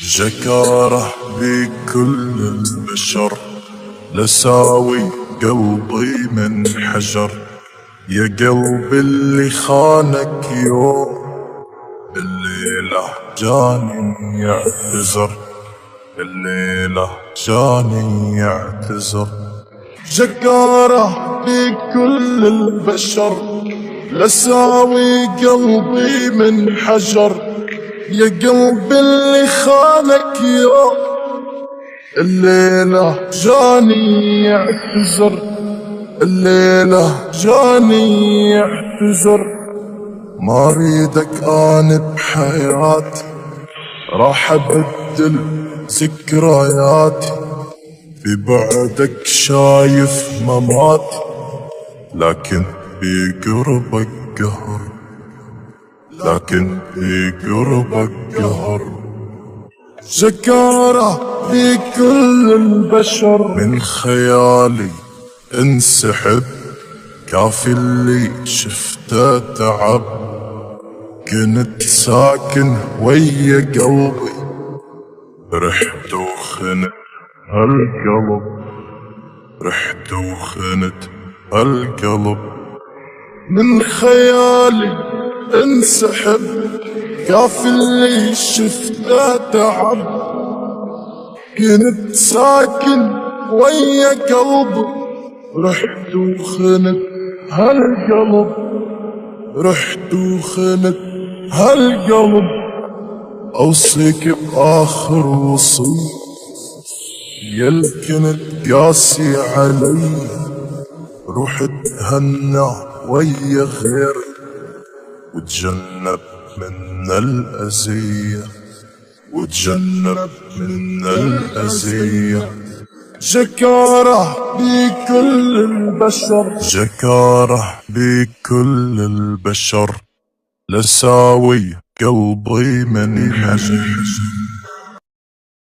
جكاره بكل البشر، لساوي قلبي من حجر. يا قلبي اللي خانك يوم الليلة جاني يعتذر، الليلة جاني يعتذر. جكاره بكل البشر، لساوي قلبي من حجر. يا قلبي اللي خانك يوم الليلة جاني يعتذر، الليلة جاني يعتذر. ما ريدك أنا بحياتي، راح أبدل ذكرياتي. ببعدك شايف مماتي، لكن بقربك قهر، لكن بقربك قهر. جكاره بكل البشر، من خيالي انسحب، كافي اللي شفته تعب. كنت ساكن ويا قلبي، رحت وخنت هالقلب، رحت وخنت هالقلب. من خيالي انسحب، كافي اللي شفته تعب. كنت ساكن ويا قلبي، رحت وخنت هالقلب، رحت وخنت هالقلب. اوصيك باخر وصي، يل كنت قاسي علي. روح تهنى ويا غيري، وتجنب من الأذية، وتجنب من الأذية. جكاره بكل البشر، جكاره بكل البشر، لساوي قلبي من حجر.